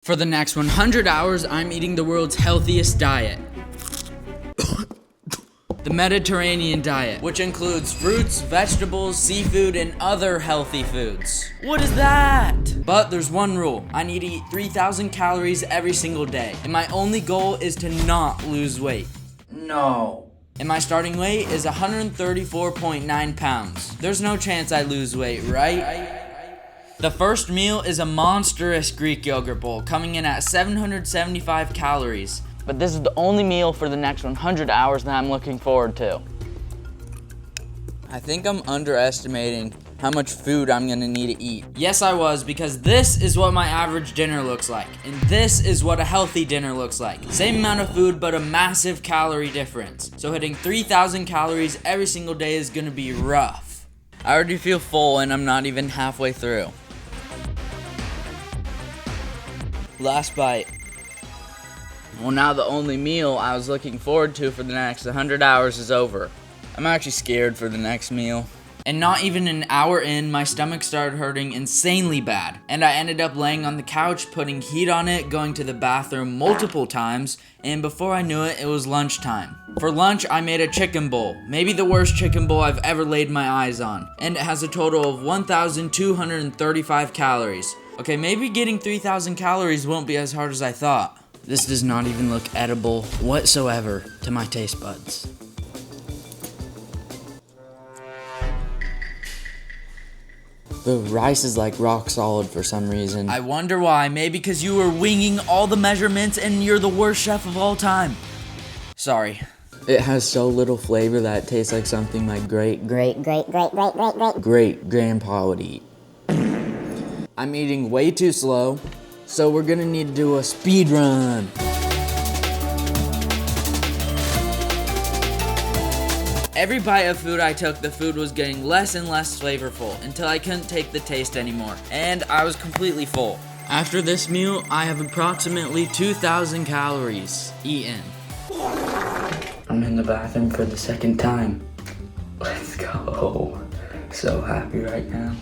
For the next 100 hours, I'm eating the world's healthiest diet. The Mediterranean diet, which includes fruits, vegetables, seafood, and other healthy foods. What is that? But there's one rule. I need to eat 3,000 calories every single day. And my only goal is to not lose weight. No. And my starting weight is 134.9 pounds. There's no chance I lose weight, right? The first meal is a monstrous Greek yogurt bowl, coming in at 775 calories. But this is the only meal for the next 100 hours that I'm looking forward to. I think I'm underestimating how much food I'm gonna need to eat. Yes, I was, because this is what my average dinner looks like. And this is what a healthy dinner looks like. Same amount of food, but a massive calorie difference. So hitting 3,000 calories every single day is gonna be rough. I already feel full and I'm not even halfway through. Last bite. Well, now the only meal I was looking forward to for the next 100 hours is over. I'm actually scared for the next meal. And not even an hour in, my stomach started hurting insanely bad. And I ended up laying on the couch, putting heat on it, going to the bathroom multiple times, and before I knew it, it was lunchtime. For lunch, I made a chicken bowl. Maybe the worst chicken bowl I've ever laid my eyes on. And it has a total of 1,235 calories. Okay, maybe getting 3,000 calories won't be as hard as I thought. This does not even look edible whatsoever to my taste buds. The rice is like rock solid for some reason. I wonder why. Maybe because you were winging all the measurements and you're the worst chef of all time. Sorry. It has so little flavor that it tastes like something my great grandpa would eat. I'm eating way too slow. So we're gonna need to do a speed run. Every bite of food I took, the food was getting less and less flavorful until I couldn't take the taste anymore, and I was completely full. After this meal, I have approximately 2,000 calories eaten. I'm in the bathroom for the second time. Let's go. So happy right now.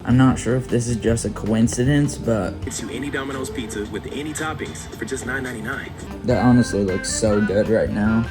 I'm not sure if this is just a coincidence, but Gets you any Domino's pizza with any toppings for just $9.99. that honestly looks so good right now.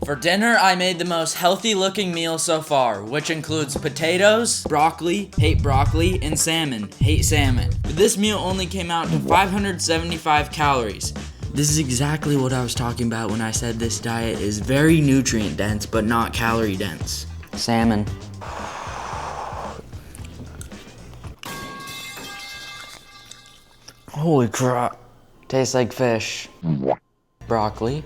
For dinner, I made the most healthy looking meal so far, which includes potatoes, broccoli, hate broccoli, and salmon, hate salmon. But this meal only came out to 575 calories. This is exactly what I was talking about when I said this diet is very nutrient dense, but not calorie dense. Salmon. Holy crap. Tastes like fish. Broccoli.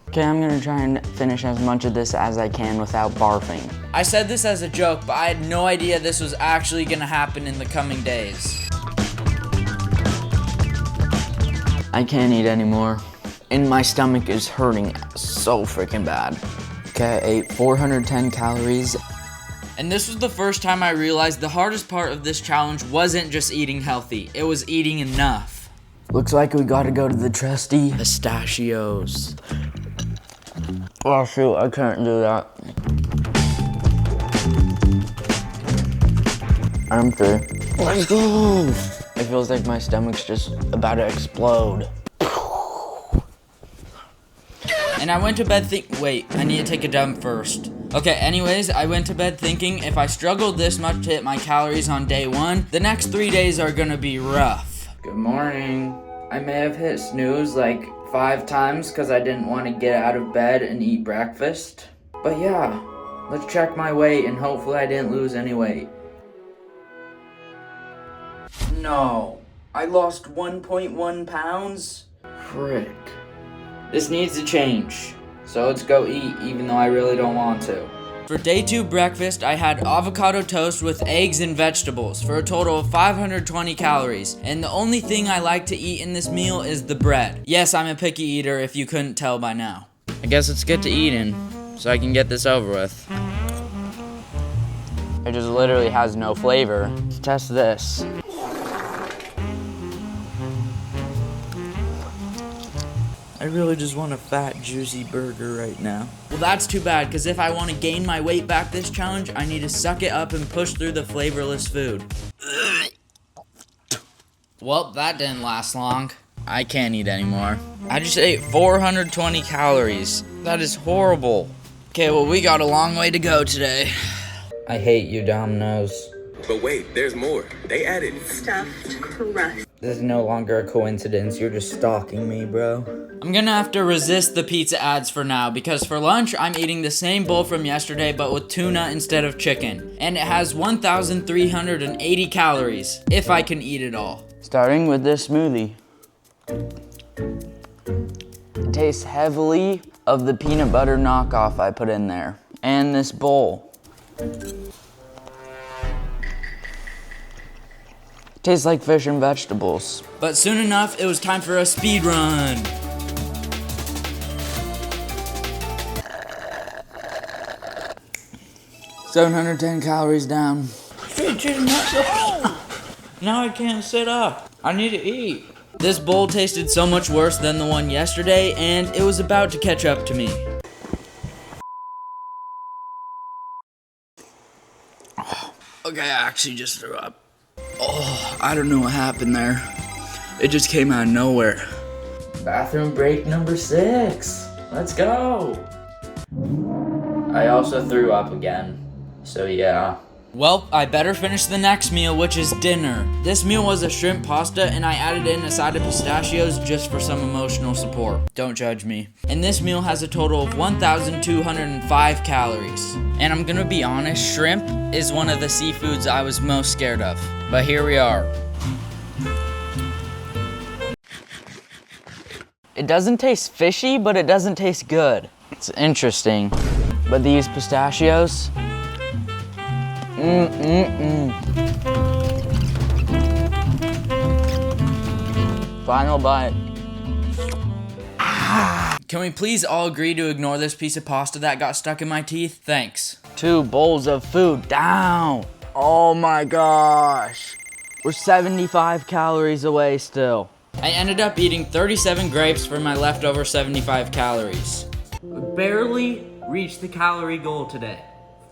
Okay, I'm gonna try and finish as much of this as I can without barfing. I said this as a joke, but I had no idea this was actually gonna happen in the coming days. I can't eat anymore. And my stomach is hurting so freaking bad. Okay, I ate 410 calories. And this was the first time I realized the hardest part of this challenge wasn't just eating healthy, it was eating enough. Looks like we gotta go to the trusty pistachios. Oh shoot, I can't do that. Empty. Let's go! It feels like my stomach's just about to explode. And I went to bed wait, I need to take a dump first. Okay, anyways, I went to bed thinking if I struggled this much to hit my calories on day 1, the next 3 days are gonna be rough. Good morning. I may have hit snooze like 5 times because I didn't want to get out of bed and eat breakfast. But yeah, let's check my weight and hopefully I didn't lose any weight. No, I lost 1.1 pounds? Frick. This needs to change. So let's go eat even though I really don't want to. For day 2 breakfast, I had avocado toast with eggs and vegetables for a total of 520 calories. And the only thing I like to eat in this meal is the bread. Yes, I'm a picky eater if you couldn't tell by now. I guess let's get to eating so I can get this over with. It just literally has no flavor. Let's test this. I really just want a fat, juicy burger right now. Well, that's too bad, because if I want to gain my weight back this challenge, I need to suck it up and push through the flavorless food. Well, that didn't last long. I can't eat anymore. I just ate 420 calories. That is horrible. Okay, well, we got a long way to go today. I hate you, Domino's. But wait, there's more. They added Stuffed crust. This is no longer a coincidence. You're just stalking me, bro. I'm gonna have to resist the pizza ads for now, because for lunch, I'm eating the same bowl from yesterday, but with tuna instead of chicken. And it has 1,380 calories, if I can eat it all. Starting with this smoothie. It tastes heavily of the peanut butter knockoff I put in there. And this bowl. Tastes like fish and vegetables. But soon enough, it was time for a speed run. $710 calories down. Now I can't sit up. I need to eat. This bowl tasted so much worse than the one yesterday, and it was about to catch up to me. Okay, I actually just threw up. Oh, I don't know what happened there. It just came out of nowhere. Bathroom break number 6. Let's go. I also threw up again, so yeah. Well, I better finish the next meal, which is dinner. This meal was a shrimp pasta, and I added in a side of pistachios just for some emotional support. Don't judge me. And this meal has a total of 1,205 calories. And I'm gonna be honest, shrimp is one of the seafoods I was most scared of. But here we are. It doesn't taste fishy, but it doesn't taste good. It's interesting. But these pistachios, Final bite. Can we please all agree to ignore this piece of pasta that got stuck in my teeth? Thanks. 2 bowls of food down. Oh my gosh. We're 75 calories away still. I ended up eating 37 grapes for my leftover 75 calories. We barely reached the calorie goal today.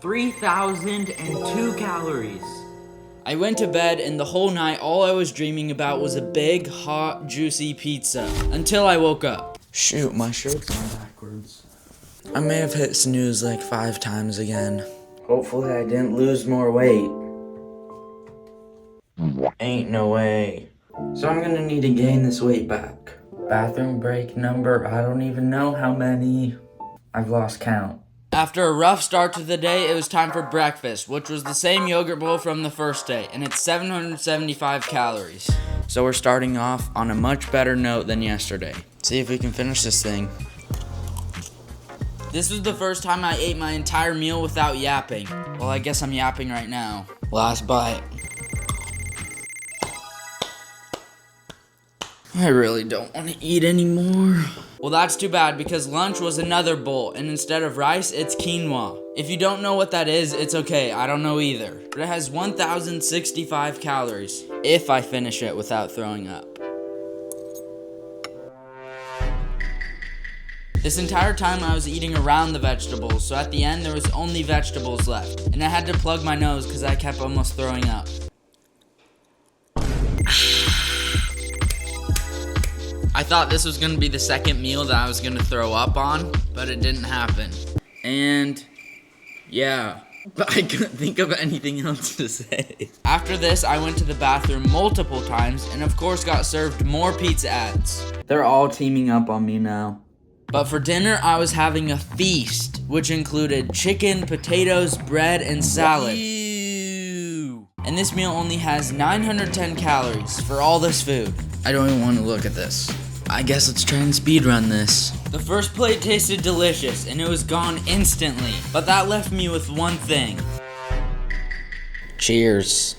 3,002 calories. I went to bed, and the whole night all I was dreaming about was a big, hot, juicy pizza until I woke up. Shoot, my shirt's on backwards. I may have hit snooze like 5 times again. Hopefully I didn't lose more weight. Ain't no way. So I'm gonna need to gain this weight back. Bathroom break number, I don't even know how many. I've lost count. After a rough start to the day, it was time for breakfast, which was the same yogurt bowl from the first day, and it's 775 calories. So we're starting off on a much better note than yesterday. See if we can finish this thing. This was the first time I ate my entire meal without yapping. Well, I guess I'm yapping right now. Last bite. I really don't want to eat anymore. Well, that's too bad because lunch was another bowl, and instead of rice, it's quinoa. If you don't know what that is, it's okay. I don't know either. But it has 1,065 calories, if I finish it without throwing up. This entire time I was eating around the vegetables, so at the end there was only vegetables left. And I had to plug my nose because I kept almost throwing up. I thought this was gonna be the second meal that I was gonna throw up on, but it didn't happen. And yeah, but I couldn't think of anything else to say. After this, I went to the bathroom multiple times and of course got served more pizza ads. They're all teaming up on me now. But for dinner, I was having a feast, which included chicken, potatoes, bread, and salad. Ew. And this meal only has 910 calories for all this food. I don't even want to look at this. I guess let's try and speedrun this. The first plate tasted delicious, and it was gone instantly. But that left me with one thing. Cheers.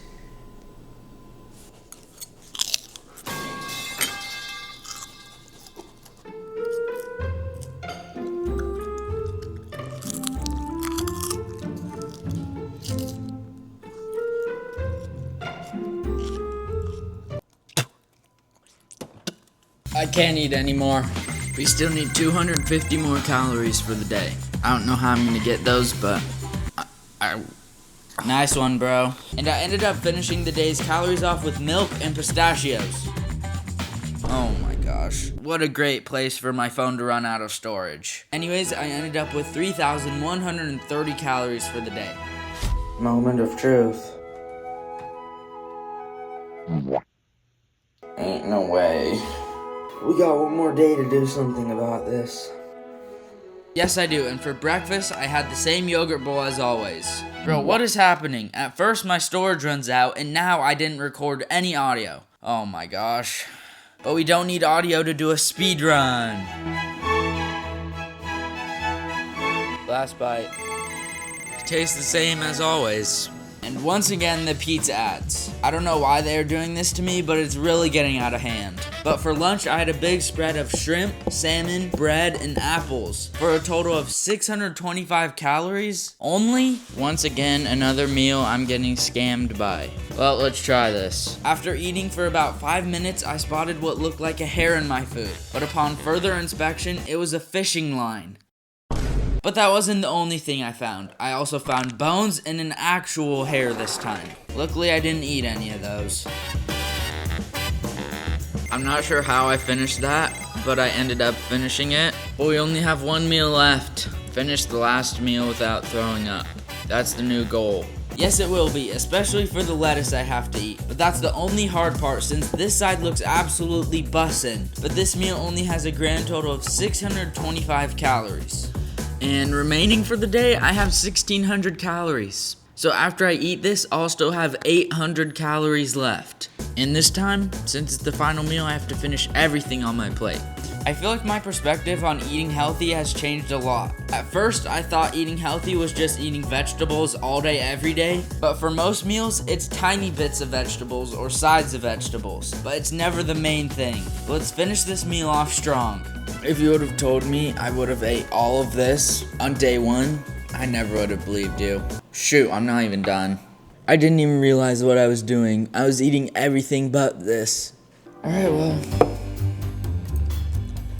I can't eat anymore. We still need 250 more calories for the day. I don't know how I'm gonna get those, but Nice one, bro. And I ended up finishing the day's calories off with milk and pistachios. Oh my gosh. What a great place for my phone to run out of storage. Anyways, I ended up with 3,130 calories for the day. Moment of truth. Ain't no way. We got one more day to do something about this. Yes, I do, and for breakfast, I had the same yogurt bowl as always. Bro, what is happening? At first, my storage runs out, and now I didn't record any audio. Oh my gosh. But we don't need audio to do a speed run. Last bite. Tastes the same as always. And once again, the pizza ads. I don't know why they're doing this to me, but it's really getting out of hand. But for lunch, I had a big spread of shrimp, salmon, bread, and apples for a total of 625 calories only. Once again, another meal I'm getting scammed by. Well, let's try this. After eating for about 5 minutes, I spotted what looked like a hair in my food. But upon further inspection, it was a fishing line. But that wasn't the only thing I found. I also found bones and an actual hair this time. Luckily, I didn't eat any of those. I'm not sure how I finished that, but I ended up finishing it. But we only have one meal left. Finish the last meal without throwing up. That's the new goal. Yes, it will be, especially for the lettuce I have to eat. But that's the only hard part since this side looks absolutely bussin'. But this meal only has a grand total of 625 calories. And remaining for the day, I have 1,600 calories. So after I eat this, I'll still have 800 calories left. And this time, since it's the final meal, I have to finish everything on my plate. I feel like my perspective on eating healthy has changed a lot. At first, I thought eating healthy was just eating vegetables all day, every day. But for most meals, it's tiny bits of vegetables or sides of vegetables. But it's never the main thing. Let's finish this meal off strong. If you would have told me I would have ate all of this on day one, I never would have believed you. Shoot, I'm not even done. I didn't even realize what I was doing. I was eating everything but this. Alright, well.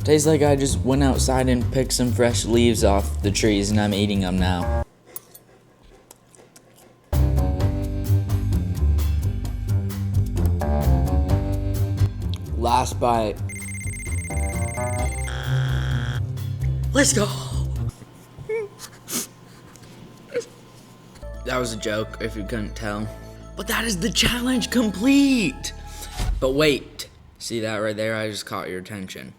Tastes like I just went outside and picked some fresh leaves off the trees and I'm eating them now. Last bite. Let's go! That was a joke, if you couldn't tell. But that is the challenge complete! But wait, see that right there? I just caught your attention.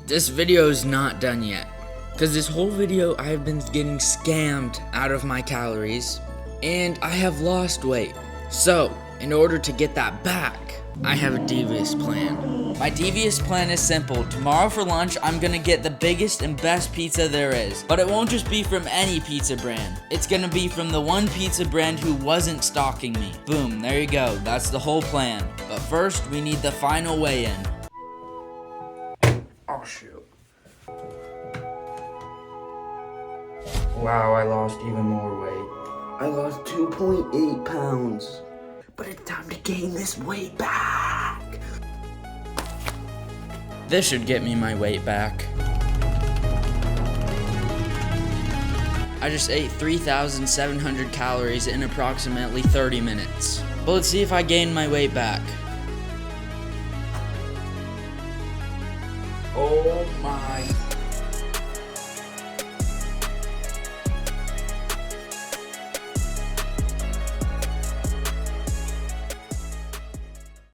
This video is not done yet. Because this whole video, I have been getting scammed out of my calories. And I have lost weight. So, in order to get that back, I have a devious plan. My devious plan is simple. Tomorrow for lunch, I'm gonna get the biggest and best pizza there is. But it won't just be from any pizza brand. It's gonna be from the one pizza brand who wasn't stalking me. Boom, there you go. That's the whole plan. But first, we need the final weigh-in. Oh, shoot. Wow, I lost even more weight. I lost 2.8 pounds. But it's time to gain this weight back. This should get me my weight back. I just ate 3,700 calories in approximately 30 minutes. But let's see if I gain my weight back. Oh my